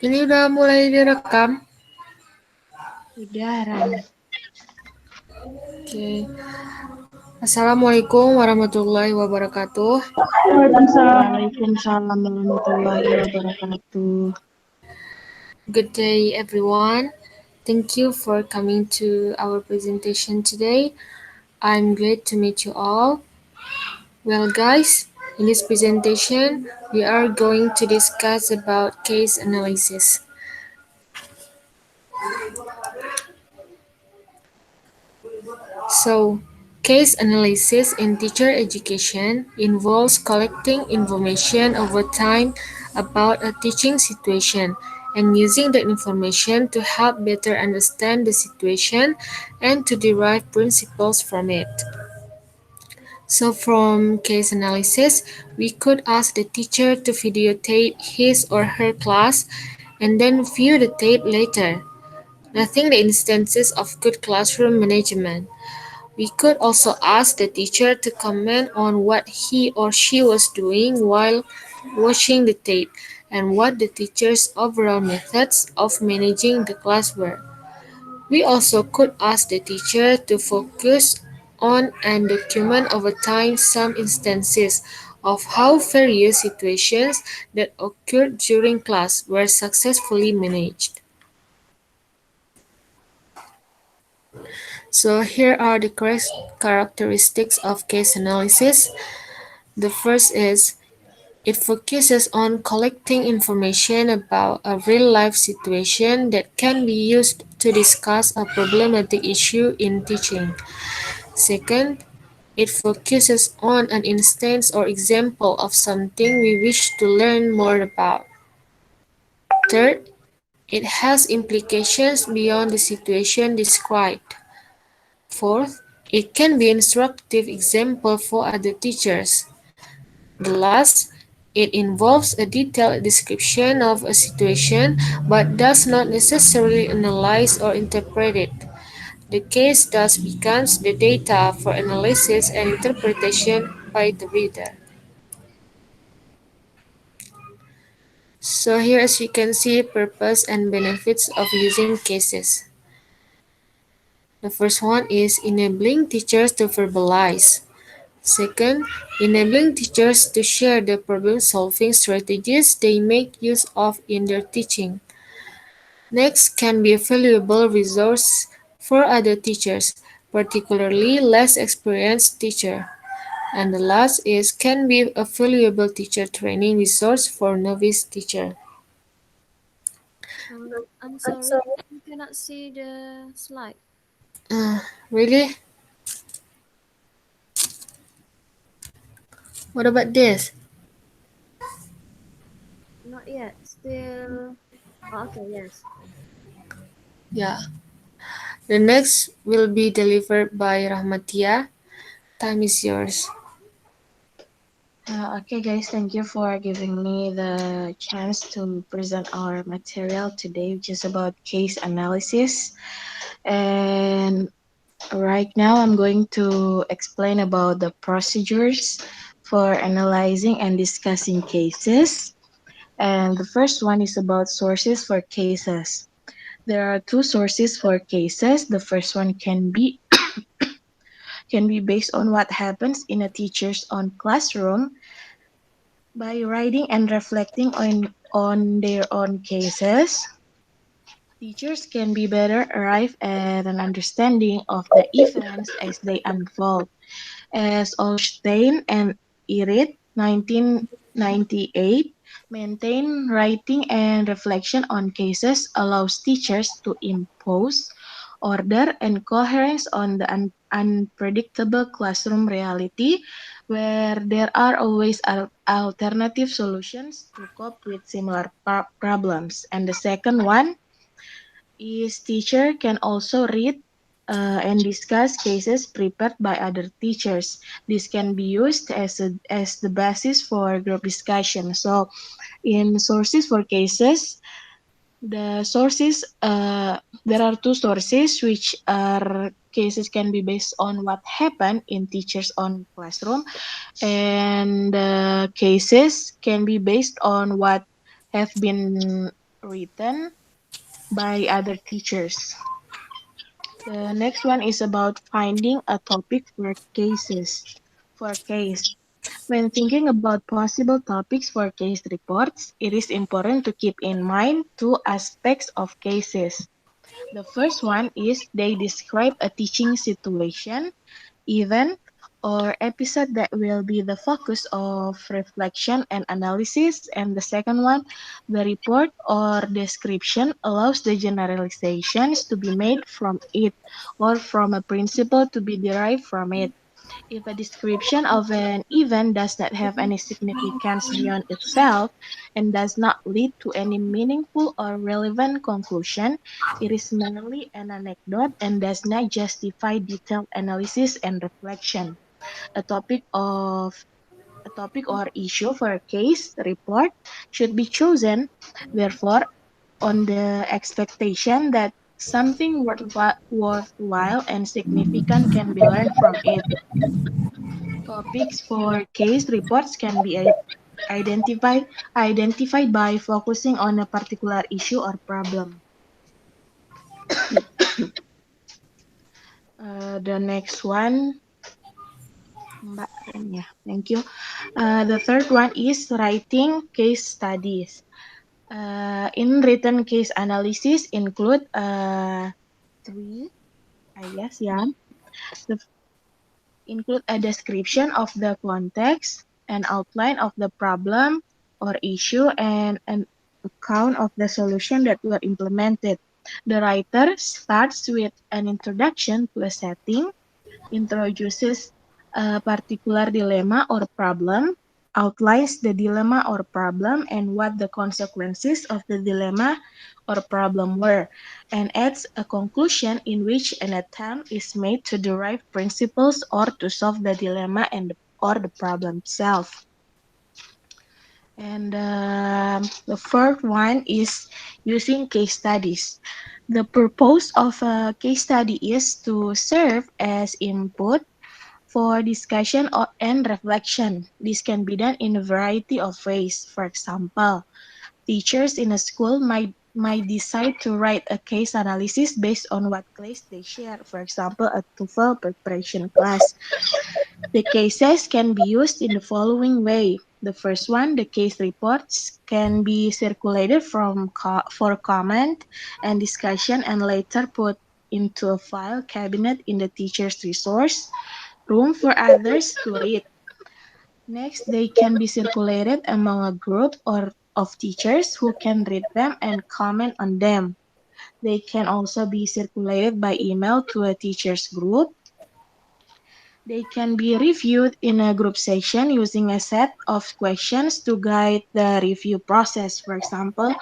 Ini udah mulai direkam? Udah, Ran. Oke. Assalamualaikum warahmatullahi wabarakatuh. Waalaikumsalam warahmatullahi wabarakatuh. Good day, everyone. Thank you for coming to our presentation today. I'm glad to meet you all. Well, guys, in this presentation, we are going to discuss about case analysis. So, case analysis in teacher education involves collecting information over time about a teaching situation and using the information to help better understand the situation and to derive principles from it. So, from case analysis, we could ask the teacher to videotape his or her class and then view the tape later. Nothing the instances of good classroom management. We could also ask the teacher to comment on what he or she was doing while watching the tape and what the teacher's overall methods of managing the class were. We also could ask the teacher to focus on and document over time some instances of how various situations that occurred during class were successfully managed. So here are the characteristics of case analysis. The first is it focuses on collecting information about a real-life situation that can be used to discuss a problematic issue in teaching. Second, it focuses on an instance or example of something we wish to learn more about. Third, it has implications beyond the situation described. Fourth, it can be an instructive example for other teachers. The last, it involves a detailed description of a situation but does not necessarily analyze or interpret it. The case thus becomes the data for analysis and interpretation by the reader. So here as you can see purpose and benefits of using cases. The first one is enabling teachers to verbalize. Second, enabling teachers to share the problem-solving strategies they make use of in their teaching. Next can be a valuable resource for other teachers, particularly less experienced teachers. And the last is can be a valuable teacher training resource for novice teacher. I'm sorry, I cannot see the slide. Really? What about this? Not yet. Still. Oh, okay, yes. Yeah. The next will be delivered by Rahmatia. Time is yours. Okay, guys, thank you for giving me the chance to present our material today, which is about case analysis. And right now, I'm going to explain about the procedures for analyzing and discussing cases. And the first one is about sources for cases. There are two sources for cases. The first one can be based on what happens in a teacher's own classroom by writing and reflecting on their own cases. Teachers can be better arrive at an understanding of the events as they unfold. As Olstein and Irit, 1998, maintain writing and reflection on cases allows teachers to impose order and coherence on the unpredictable classroom reality where there are always alternative solutions to cope with similar problems. And the second one is teacher can also read and discuss cases prepared by other teachers. This can be used as the basis for group discussion. So, in sources for cases, the sources there are two sources which are cases can be based on what happened in teacher's own classroom, and cases can be based on what have been written by other teachers. The next one is about finding a topic for cases. For case. When thinking about possible topics for case reports, it is important to keep in mind two aspects of cases. The first one is they describe a teaching situation, event, or episode that will be the focus of reflection and analysis. And the second one, the report or description allows the generalizations to be made from it or from a principle to be derived from it. If a description of an event does not have any significance beyond itself and does not lead to any meaningful or relevant conclusion, it is merely an anecdote and does not justify detailed analysis and reflection. A topic of a topic or issue for a case report should be chosen, therefore, on the expectation that something worthwhile and significant can be learned from it. Topics for case reports can be identified by focusing on a particular issue or problem. The next one, Mbak Ren, ya, thank you. The third one is writing case studies. In written case analysis include three, I guess, yeah. The include a description of the context, an outline of the problem or issue, and an account of the solution that were implemented. The writer starts with an introduction to a setting, introduces a particular dilemma or problem, outlines the dilemma or problem and what the consequences of the dilemma or problem were, and adds a conclusion in which an attempt is made to derive principles or to solve the dilemma or the problem itself. And the fourth one is using case studies. The purpose of a case study is to serve as input for discussion and reflection. This can be done in a variety of ways. For example, teachers in a school might decide to write a case analysis based on what class they share. For example, a TOEFL preparation class. The cases can be used in the following way. The first one, the case reports can be circulated for comment and discussion and later put into a file cabinet in the teacher's resource room for others to read. Next, they can be circulated among a group or of teachers who can read them and comment on them. They can also be circulated by email to a teachers group. They can be reviewed in a group session using a set of questions to guide the review process. For example,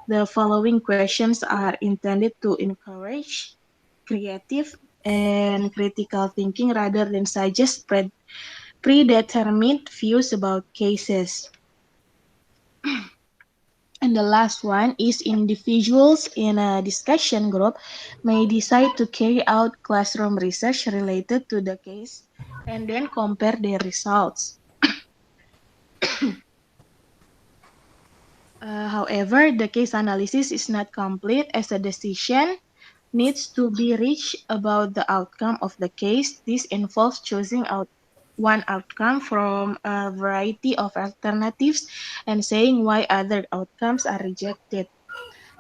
the following questions are intended to encourage creative and critical thinking rather than suggest predetermined views about cases. And the last one is individuals in a discussion group may decide to carry out classroom research related to the case and then compare their results. However, the case analysis is not complete as a decision needs to be reached about the outcome of the case. This involves choosing out one outcome from a variety of alternatives and saying why other outcomes are rejected.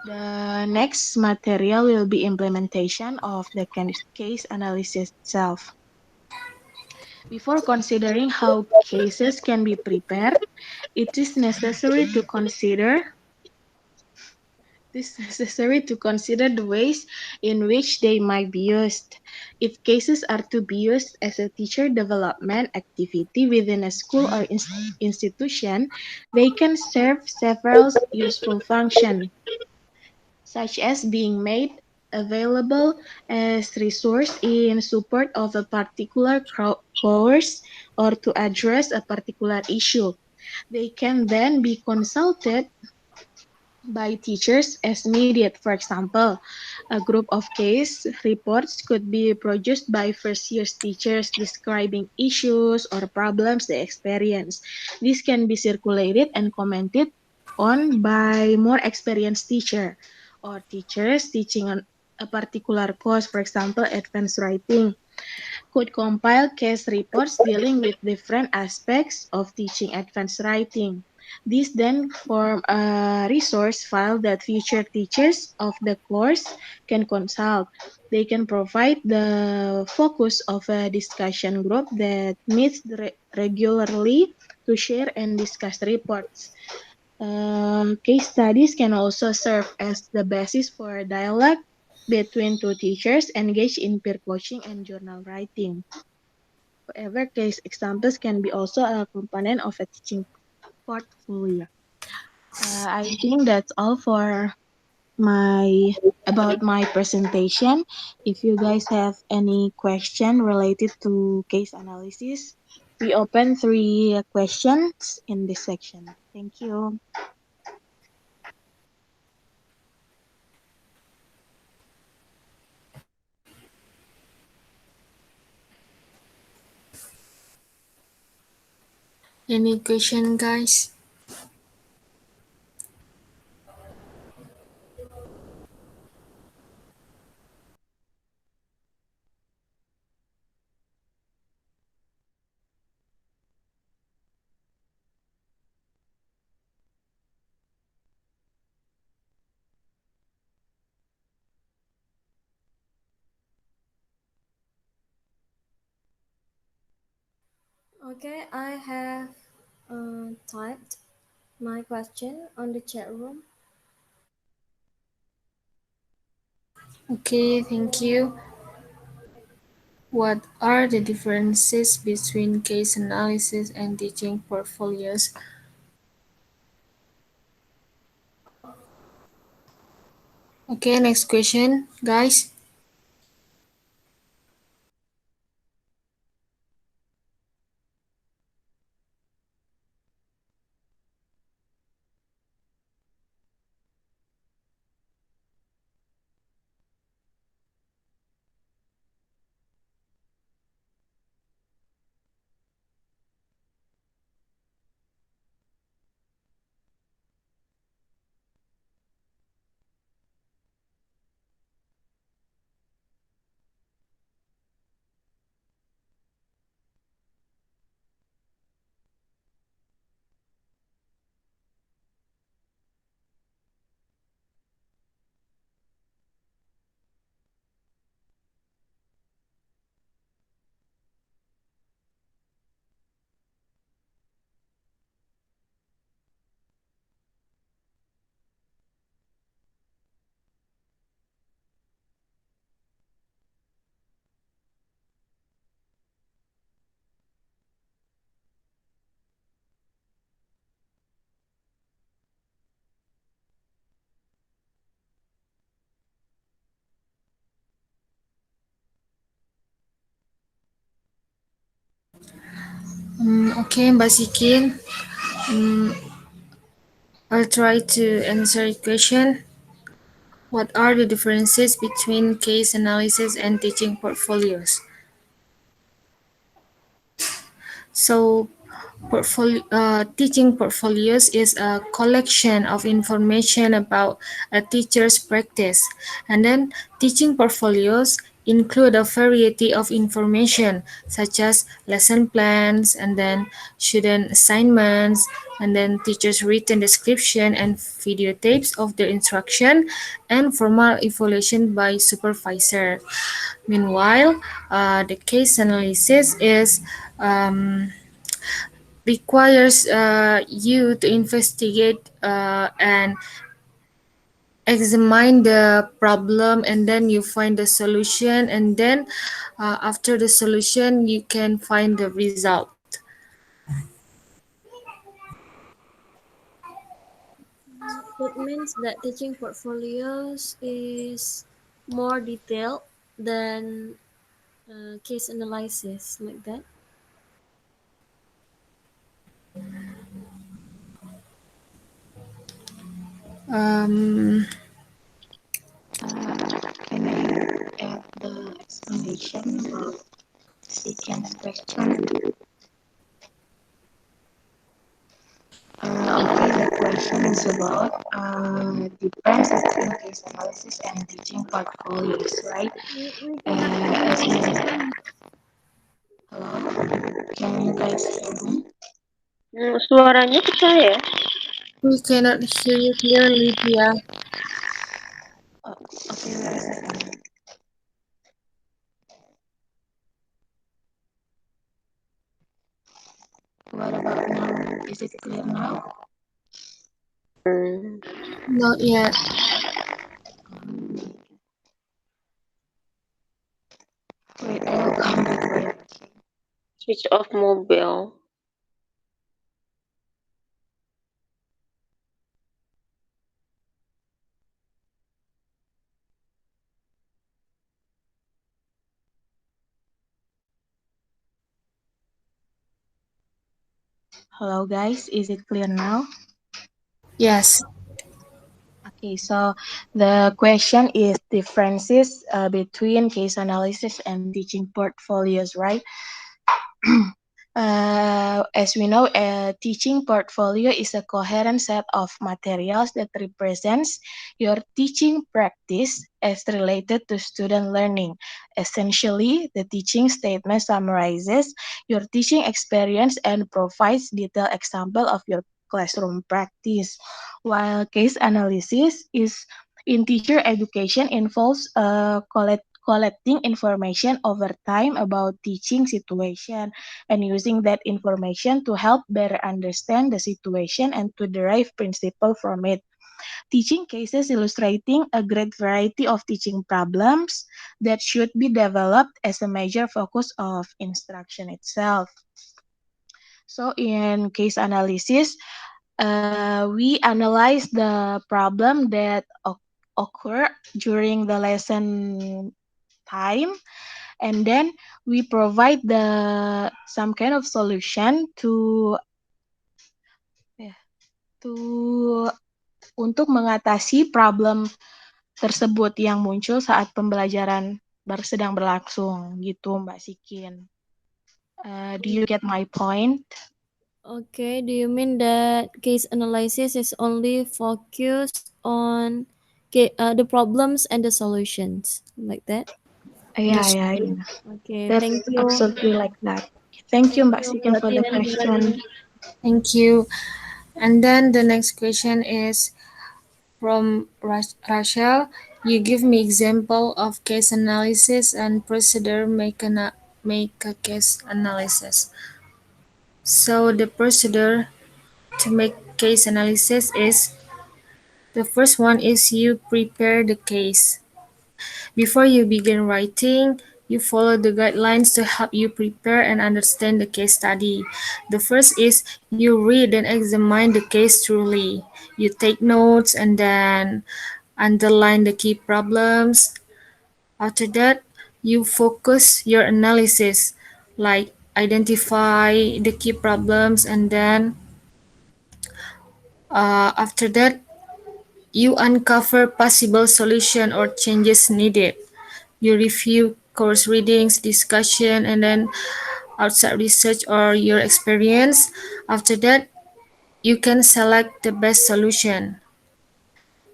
The next material will be implementation of the case analysis itself. Before considering how cases can be prepared, it is necessary to consider the ways in which they might be used. If cases are to be used as a teacher development activity within a school or institution, they can serve several useful functions, such as being made available as resource in support of a particular course or to address a particular issue. They can then be consulted by teachers as needed. For example, a group of case reports could be produced by first year teachers describing issues or problems they experience. This can be circulated and commented on by more experienced teacher or teachers teaching on a particular course, for example, advanced writing could compile case reports dealing with different aspects of teaching advanced writing. These then form a resource file that future teachers of the course can consult. They can provide the focus of a discussion group that meets regularly to share and discuss reports. Case studies can also serve as the basis for dialogue between two teachers engaged in peer coaching and journal writing. However, case examples can be also a component of a teaching portfolio. I think that's all for my about my presentation. If you guys have any question related to case analysis, we open three questions in this section. Thank you. Any question, guys? Okay, I have typed my question on the chat room. Okay, thank you. What are the differences between case analysis and teaching portfolios? Okay, next question, guys. Okay, Mbak Sikin, um, I'll try to answer your question. What are the differences between case analysis and teaching portfolios? So, teaching portfolios is a collection of information about a teacher's practice, and then teaching portfolios include a variety of information such as lesson plans and then student assignments and then teachers written description and videotapes of their instruction and formal evaluation by supervisor. Meanwhile, the case analysis is requires you to investigate and examine the problem, and then you find the solution, and then after the solution you can find the result. It means that teaching portfolios is more detailed than case analysis, like that. Um, Can I add the explanation about second question? Okay, the question is about difference between case analysis and teaching portfolios, right? We cannot And hear as you you clearly. hello, can you guys hear me? Suaranya ke saya? we cannot hear you clearly, Pia. Okay, wait a second. What about now? Is it clear now? Hmm. Not yet. Wait, I will come back later. Switch off mobile. Hello, guys. Is it clear now? Yes. Okay, so the question is differences between case analysis and teaching portfolios, right? As we know, a teaching portfolio is a coherent set of materials that represents your teaching practice as related to student learning. Essentially, the teaching statement summarizes your teaching experience and provides detailed example of your classroom practice, while case analysis is in teacher education involves collecting information over time about teaching situation and using that information to help better understand the situation and to derive principle from it. Teaching cases illustrating a great variety of teaching problems that should be developed as a major focus of instruction itself. So in case analysis, we analyze the problem that occur during the lesson time, and then we provide the some kind of solution ya, to untuk mengatasi problem tersebut yang muncul saat pembelajaran sedang berlangsung gitu Mbak Sikin. Do you get my point? Okay, do you mean that case analysis is only focused on the problems and the solutions like that? Yeah, That's yeah, true. yeah. Okay, That's thank you. absolutely like that. Thank you Thank Mbak you, Sikin for Melati the and question. Meylani. Thank you. And then the next question is from Rachel. You give me example of case analysis and procedure make a case analysis. So the procedure to make case analysis is the first one is you prepare the case. Before you begin writing, you follow the guidelines to help you prepare and understand the case study. The first is you read and examine the case thoroughly. You take notes and then underline the key problems. After that, you focus your analysis, like identify the key problems, and then after that, you uncover possible solution or changes needed. You review course readings, discussion, and then outside research or your experience. After that, you can select the best solution.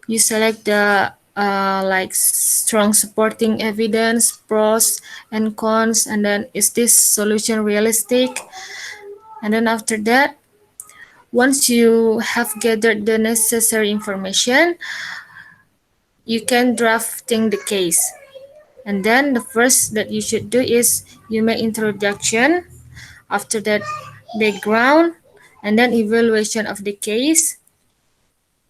You select the like strong supporting evidence, pros and cons, and then is this solution realistic? And then after that, once you have gathered the necessary information, you can drafting the case. And then the first that you should do is you make introduction, after that background, and then evaluation of the case,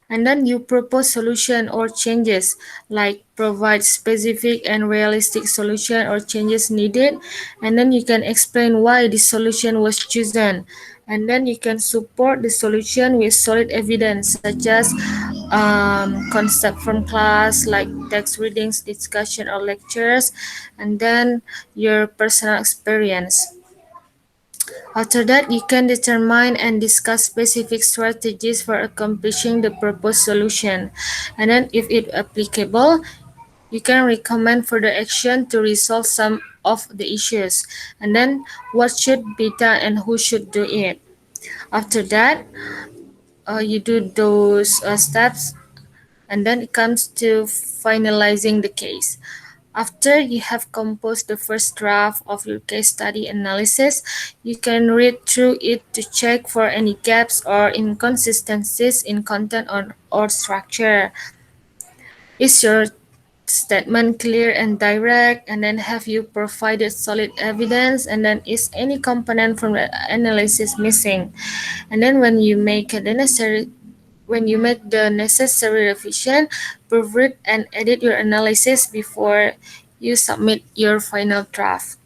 and then you propose solution or changes, like provide specific and realistic solution or changes needed, and then you can explain why the solution was chosen, and then you can support the solution with solid evidence such as concept from class like text readings, discussion or lectures, and then your personal experience. After that, you can determine and discuss specific strategies for accomplishing the proposed solution. And then, if it applicable, you can recommend further action to resolve some of the issues. And then, what should be done and who should do it. After that, you do those steps, and then it comes to finalizing the case. After you have composed the first draft of your case study analysis, you can read through it to check for any gaps or inconsistencies in content or structure. Is your statement clear and direct? And then have you provided solid evidence? And then is any component from the analysis missing? And then when you make the necessary revision, proofread and edit your analysis before you submit your final draft.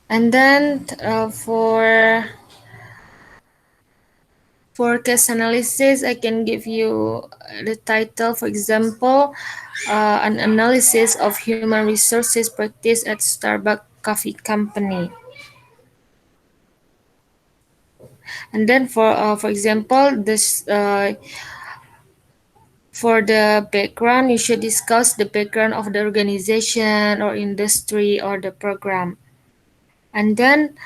And then for case analysis, I can give you the title, for example, an analysis of human resources practice at Starbucks Coffee Company. And then for example, this for the background, you should discuss the background of the organization or industry or the program. And then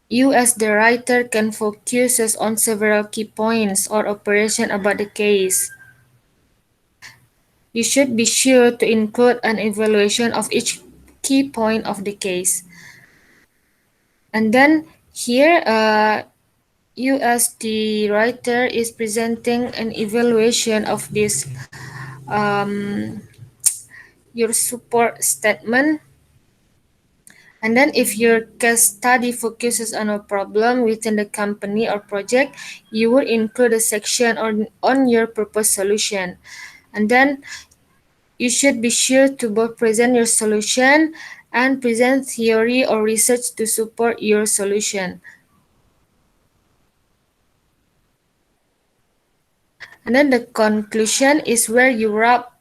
you as the writer can focus on several key points or operation about the case. You should be sure to include an evaluation of each key point of the case. And then here, you as the writer is presenting an evaluation of this your support statement. And then if your case study focuses on a problem within the company or project, you would include a section on your proposed solution. And then you should be sure to both present your solution and present theory or research to support your solution. And then the conclusion is where you wrap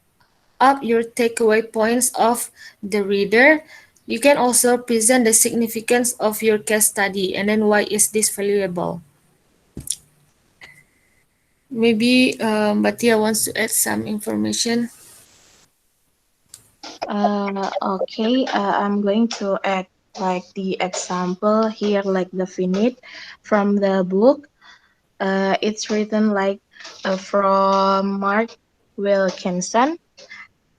up your takeaway points of the reader. You can also present the significance of your case study and then why is this valuable. Maybe Batia wants to add some information. Okay, I'm going to add like the example here, like the finite from the book. It's written like from Mark Wilkinson.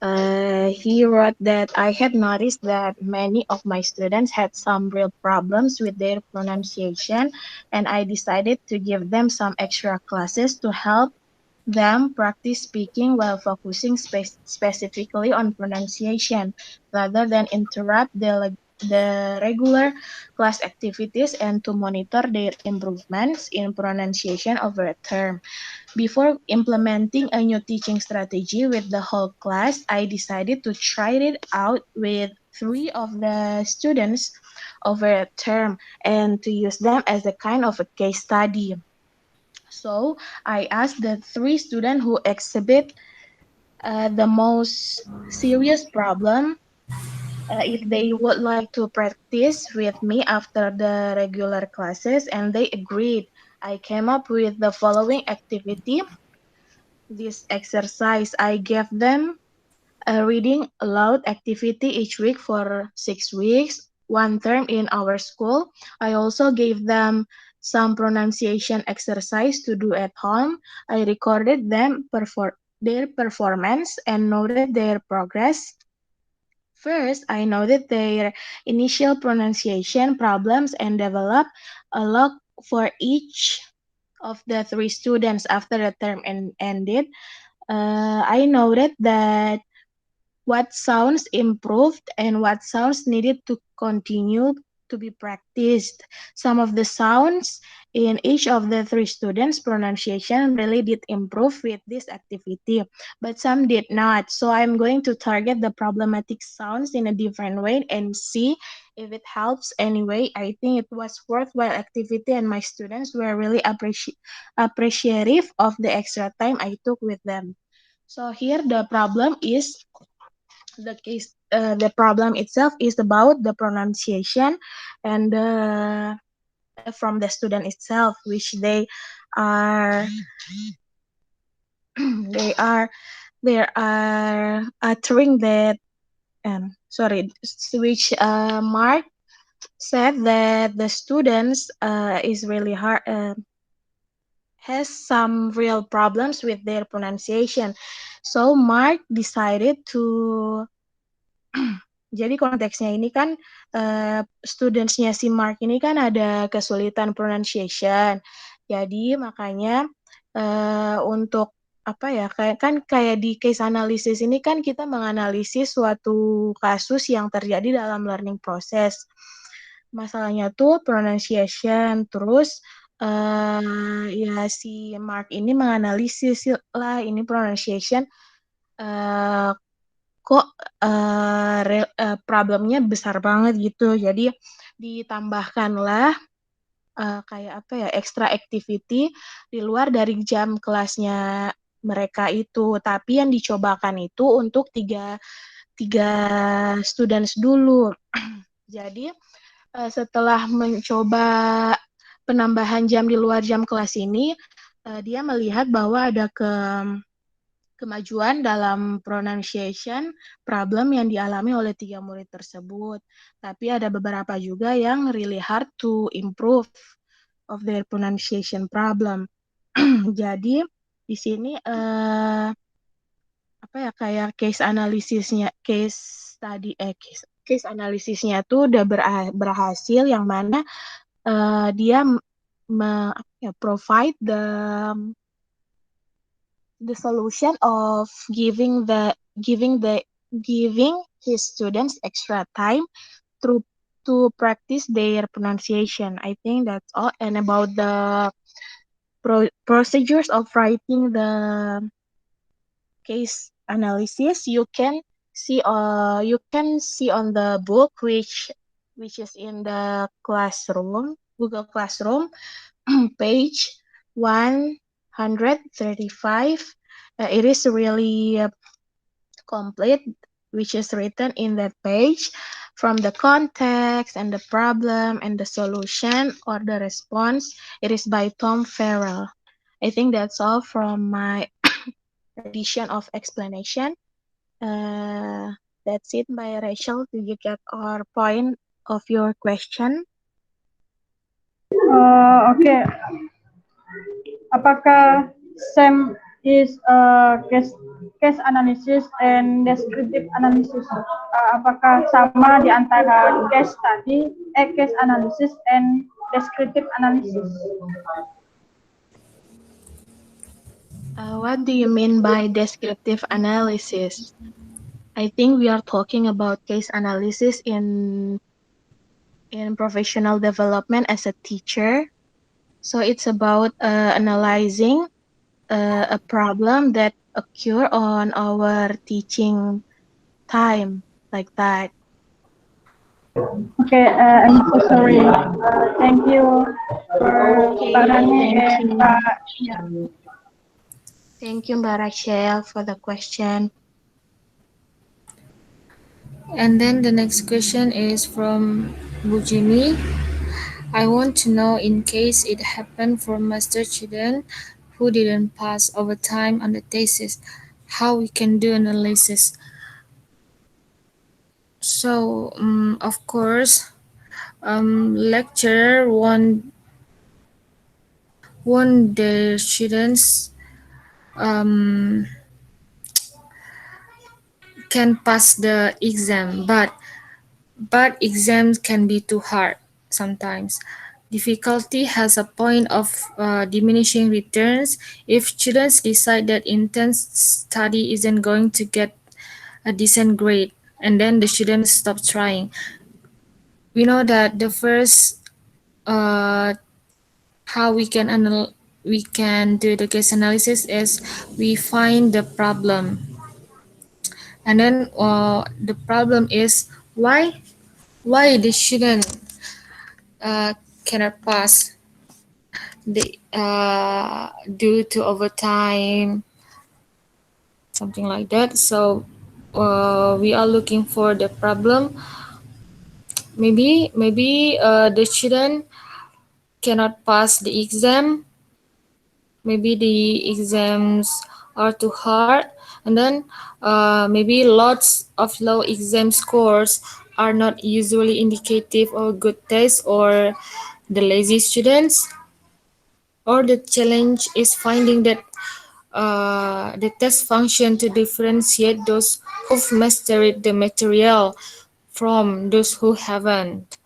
He wrote that I had noticed that many of my students had some real problems with their pronunciation, and I decided to give them some extra classes to help them practice speaking while focusing specifically on pronunciation rather than interrupt the regular class activities and to monitor their improvements in pronunciation over a term. Before implementing a new teaching strategy with the whole class, I decided to try it out with 3 of the students over a term and to use them as a kind of a case study. So I asked the 3 students who exhibit the most serious problem if they would like to practice with me after the regular classes, and they agreed. I came up with the following activity. This exercise, I gave them a reading aloud activity each week for 6 weeks, 1 term in our school. I also gave them some pronunciation exercise to do at home. I recorded their performance and noted their progress. First, I noted their initial pronunciation problems and developed a log for each of the 3 students after the term ended. I noted that what sounds improved and what sounds needed to continue to be practiced. Some of the sounds in each of the 3 students' pronunciation really did improve with this activity, but some did not. So I'm going to target the problematic sounds in a different way and see if it helps anyway. I think it was worthwhile activity and my students were really appreciative of the extra time I took with them. So here the problem itself is about the pronunciation and from the student itself, which are they are uttering that sorry, which Mark said that the students is really hard has some real problems with their pronunciation. So Mark decided to jadi konteksnya ini kan studentsnya si Mark ini kan ada kesulitan pronunciation. Jadi makanya untuk apa ya kayak di case analysis ini kan kita menganalisis suatu kasus yang terjadi dalam learning process. Masalahnya tuh pronunciation, terus ya si Mark ini menganalisis lah ini pronunciation kok problemnya besar banget gitu. Jadi ditambahkanlah kayak apa ya extra activity di luar dari jam kelasnya mereka itu. Tapi yang dicobakan itu untuk tiga students dulu. Jadi setelah mencoba penambahan jam di luar jam kelas ini, dia melihat bahwa ada kemajuan dalam pronunciation problem yang dialami oleh 3 murid tersebut. Tapi ada beberapa juga yang really hard to improve of their pronunciation problem. Jadi di sini apa ya kayak case analisisnya tuh udah berhasil yang mana dia provide the solution of giving his students extra time to practice their pronunciation. I think that's all. And about the procedures of writing the case analysis, you can see on the book which is in the Google Classroom, page 135. It is really complete, which is written in that page from the context and the problem and the solution or the response. It is by Tom Farrell. I think that's all from my addition of explanation. That's it by Rachel. Do you get our point of your question? Okay. Apakah same is case analysis and descriptive analysis? Apakah sama di antara case analysis and descriptive analysis? What do you mean by descriptive analysis? I think we are talking about case analysis in professional development as a teacher. So it's about analyzing a problem that occur on our teaching time, like that. Okay, I'm so sorry. Thank you for Rani and yeah. Thank you, Mbak Rachel, for the question. And then the next question is from Bujimi. I want to know, in case it happened for master student who didn't pass over time on the thesis, how we can do analysis. So, of course, lecturer want the students can pass the exam, but exams can be too hard sometimes. Difficulty has a point of diminishing returns if students decide that intense study isn't going to get a decent grade, and then the students stop trying. We know that the first how we can do the case analysis is we find the problem, and then the problem is why the student cannot pass the due to overtime something like that. So we are looking for the problem. Maybe the student cannot pass the exam. Maybe the exams are too hard, and then maybe lots of low exam scores are not usually indicative of good taste or the lazy students. Or the challenge is finding that the test function to differentiate those who've mastered the material from those who haven't.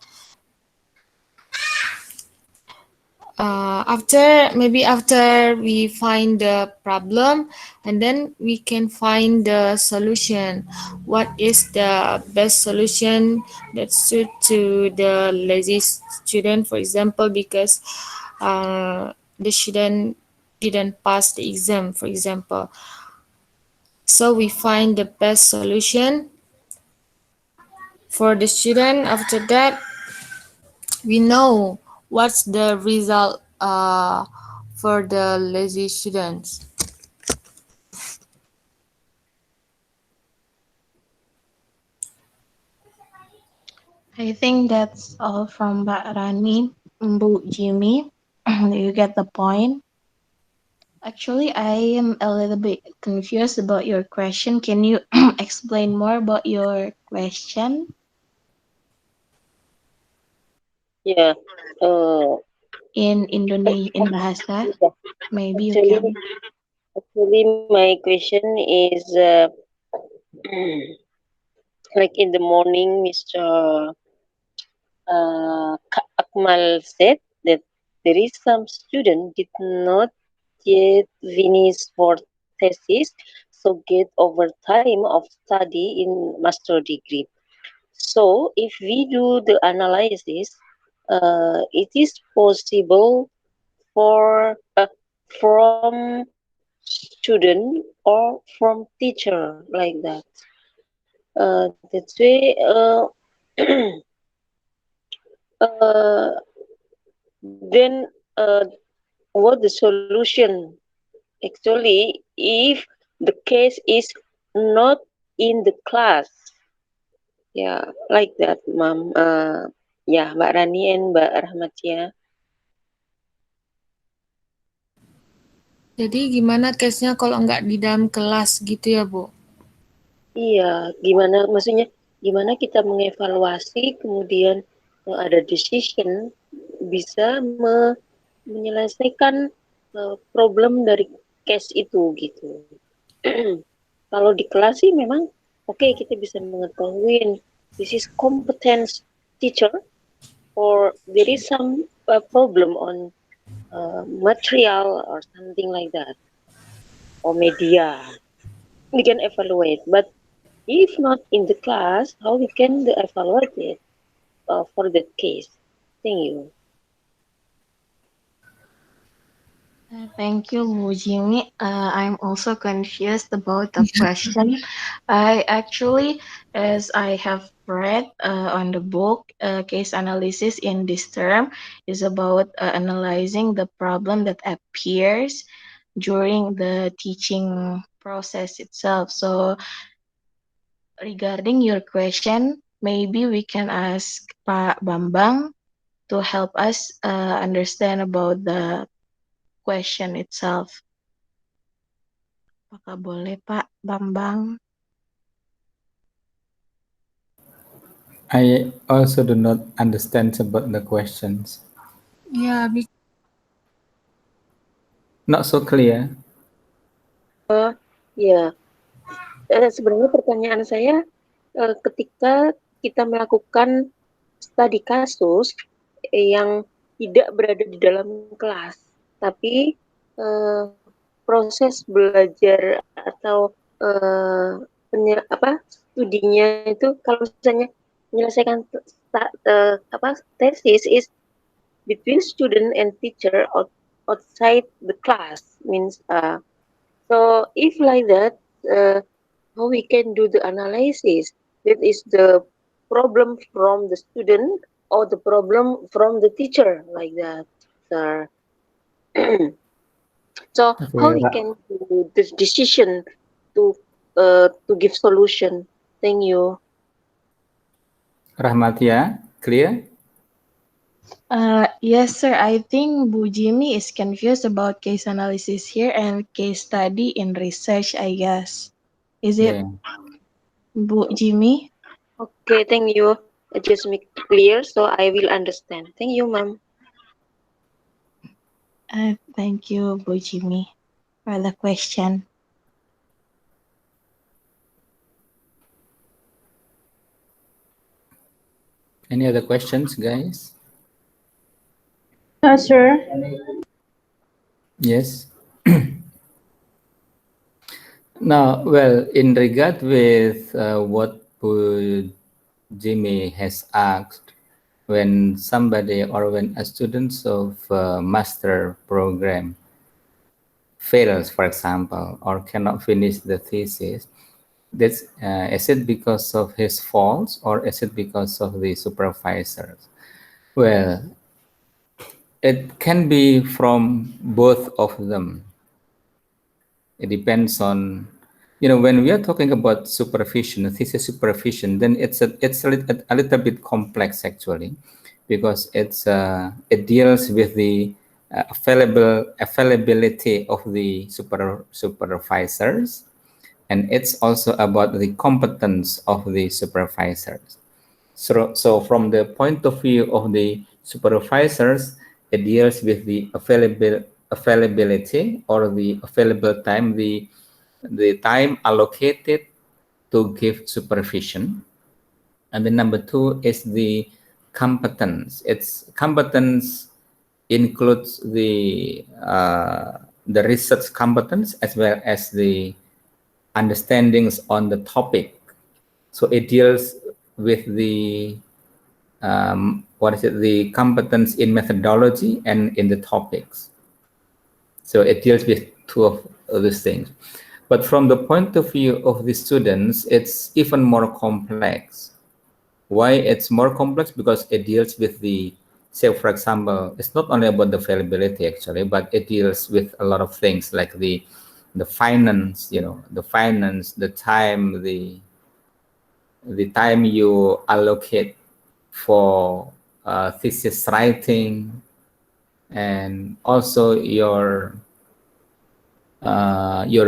After we find the problem, and then we can find the solution. What is the best solution that suit to the lazy student, for example, because the student didn't pass the exam, for example. So we find the best solution for the student. After that, we know what's the result for the lazy students. I think that's all from Mbak Rani, Bu Jimmy. Do you get the point? Actually, I am a little bit confused about your question. Can you explain more about your question Yeah. Uh, in Indonesia, in Bahasa? yeah. Maybe you Actually, can. actually, my question is like in the morning, Mr. Akmal said that there is some student did not yet finish for thesis, so get overtime of study in master degree. So if we do the analysis, it is possible for from student or from teacher like that. That's way. Uh, then what the solution actually if the case is not in the class, yeah, like that, ma'am. Yeah, Mbak Rani and Mbak Rahmatia. Jadi gimana case-nya kalau nggak di dalam kelas gitu ya, Bu? Iya, gimana maksudnya, gimana kita mengevaluasi kemudian ada decision bisa menyelesaikan problem dari case itu gitu. Kalau di kelas sih memang oke, kita bisa mengetahui this is competence teacher or there is some problem on material or something like that or media. We can evaluate, but if not in the class, how we can evaluate it for that case? Thank you. Thank you, Bu Jimmy. I'm also confused about the question. I actually, as I have read on the book, case analysis in this term is about analyzing the problem that appears during the teaching process itself. So, regarding your question, maybe we can ask Pak Bambang to help us understand about the question itself. Apakah boleh Pak Bambang? I also do not understand about the questions. Ya, Not so clear. Ya, sebenarnya pertanyaan saya ketika kita melakukan studi kasus yang tidak berada di dalam kelas, tapi proses belajar atau studinya itu kalau misalnya menyelesaikan tesis is between student and teacher outside the class means so if like that how we can do the analysis that is the problem from the student or the problem from the teacher like that, sir. So how Okay, we can do this decision to to give solution. Thank you. Rahmatia, clear? Yes, sir. I think Bu Jimmy is confused about case analysis here and case study in research, I guess. Is it Yeah. Bu Jimmy? Okay, thank you. Just make it clear so I will understand. Thank you, ma'am. Thank you, Bu Jimmy, for the question. Any other questions, guys? Sir. Yes. Now, well, in regard with what Jimmy has asked, when somebody or when a student of master program fails, for example, or cannot finish the thesis, that's is it because of his faults or is it because of the supervisors? Well, it can be from both of them. It depends on, when we are talking about supervision, thesis supervision, then it's a little bit complex actually, because it deals with the availability of the supervisors, and it's also about the competence of the supervisors. So from the point of view of the supervisors, it deals with the availability or the available time, the time allocated to give supervision. And then number two is the competence. Its competence includes the research competence as well as the understandings on the topic. So it deals with the the competence in methodology and in the topics. So it deals with two of these things. But from the point of view of the students, it's even more complex. Why it's more complex? Because it deals with the, say, for example, it's not only about the availability actually, but it deals with a lot of things like the finance, the time, the time you allocate for thesis writing, and also your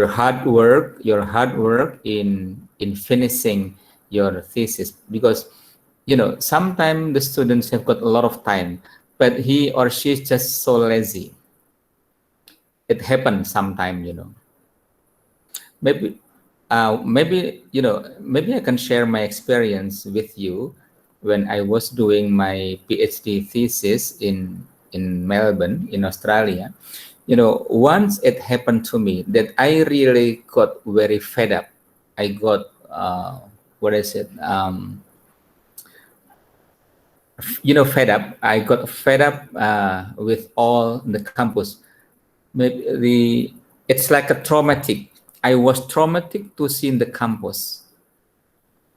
hard work in finishing your thesis. Because sometimes the students have got a lot of time, but he or she is just so lazy. It happens sometime. Maybe maybe I can share my experience with you when I was doing my PhD thesis in Melbourne, in Australia. Once it happened to me that I really got very fed up. I got what is it? Fed up. I got fed up with all the campus. Maybe it's like a traumatic. I was traumatic to see in the campus,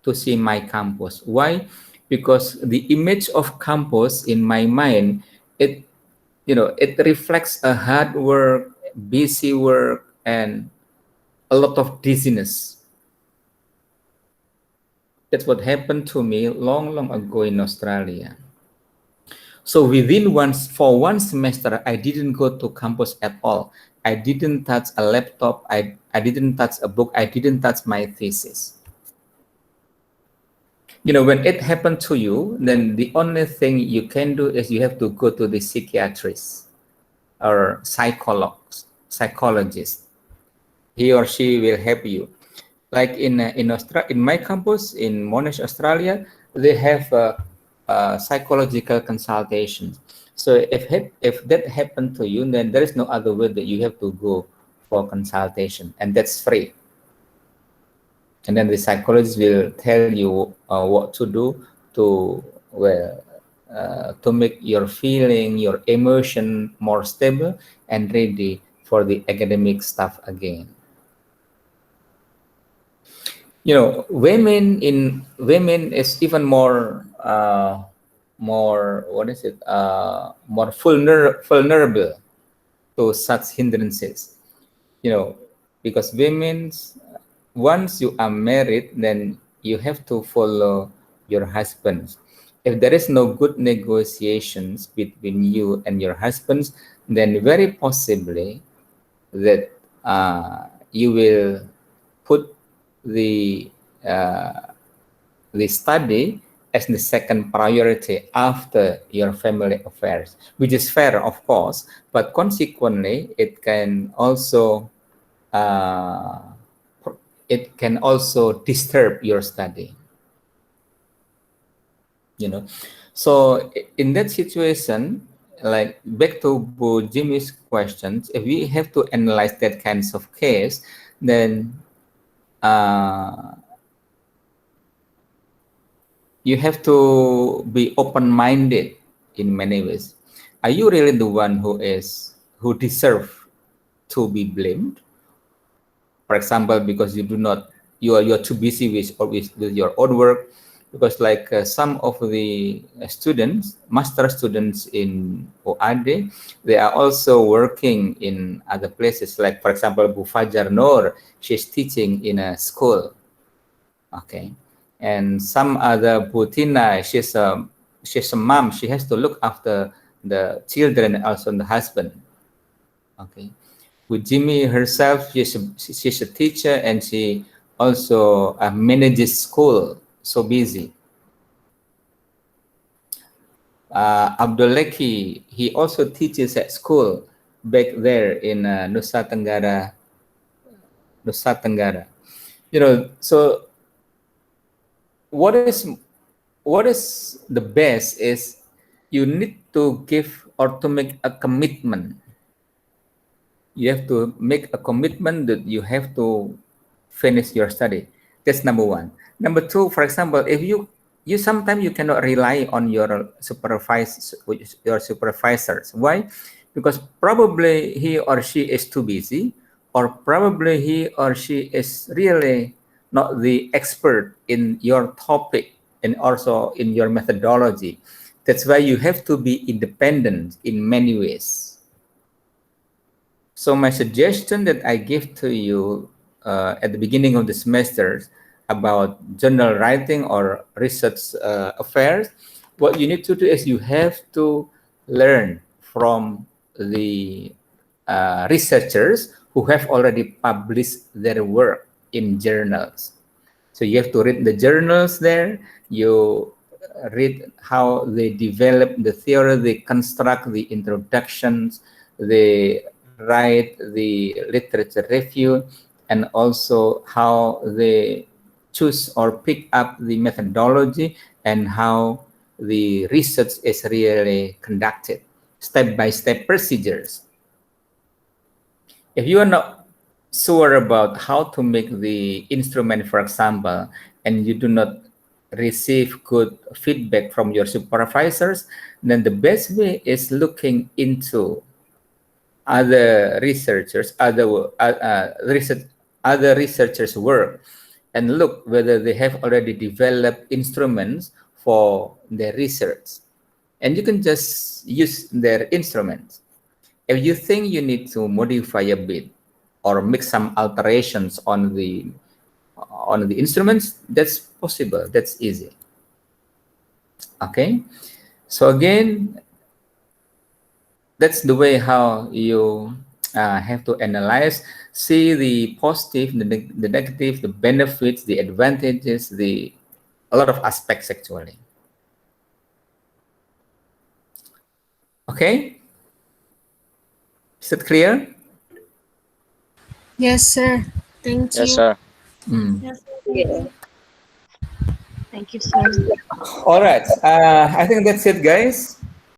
to see my campus. Why? Because the image of campus in my mind, it reflects a hard work, busy work, and a lot of dizziness. That's what happened to me long, long ago in Australia. So for one semester, I didn't go to campus at all. I didn't touch a laptop. I didn't touch a book. I didn't touch my thesis. When it happened to you, then the only thing you can do is you have to go to the psychiatrist or psychologist. He or she will help you. Like in my campus in Monash, Australia, they have psychological consultations. So if that happened to you, then there is no other way that you have to go for consultation, and that's free. And then the psychologist will tell you what to do to to make your feeling, your emotion more stable and ready for the academic stuff again. Women is even more what is it more vulnerable to such hindrances, because women's once you are married, then you have to follow your husband. If there is no good negotiations between you and your husbands, then very possibly that you will put the study as the second priority after your family affairs, which is fair, of course, but consequently, uh, it can also disturb your study. You know, so in that situation, like back to Bu Jimmy's questions, if we have to analyze that kinds of case, then you have to be open-minded in many ways. Are you really the one who deserve to be blamed? For example, because you are too busy with your own work, because like some of the students, master students in OAD, they are also working in other places. Like for example, Bu Fajar Noor, she's teaching in a school. Okay. And some other Butina, she's a mom. She has to look after the children and also the husband. Okay. With Jimmy herself, she's a teacher and she also manages school. So busy. Abduleki, he also teaches at school back there in Nusa Tenggara. You know, so what is the best is you need to give or to make a commitment. You have to make a commitment that you have to finish your study. That's number one. Number two, for example, if you sometimes you cannot rely on your supervisors. Why? Because probably he or she is too busy, or probably he or she is really not the expert in your topic and also in your methodology. That's why you have to be independent in many ways. So my suggestion that I give to you at the beginning of the semester about journal writing or research affairs, what you need to do is you have to learn from the researchers who have already published their work in journals. So you have to read the journals there. You read how they develop the theory, they construct the introductions, they write the literature review, and also how they choose or pick up the methodology and how the research is really conducted, step-by-step procedures. If you are not sure about how to make the instrument, for example, and you do not receive good feedback from your supervisors, then the best way is looking into other researchers, other researchers' work, and look whether they have already developed instruments for their research. And you can just use their instruments. If you think you need to modify a bit or make some alterations on the instruments, that's possible. That's easy. Okay. So again, that's the way how you have to analyze, see the positive, the negative, the benefits, the advantages, a lot of aspects actually. Okay. Is it clear? Yes, sir. Thank Yes, you. sir. Yes, thank you. Thank you, sir. All right. I think that's it, guys.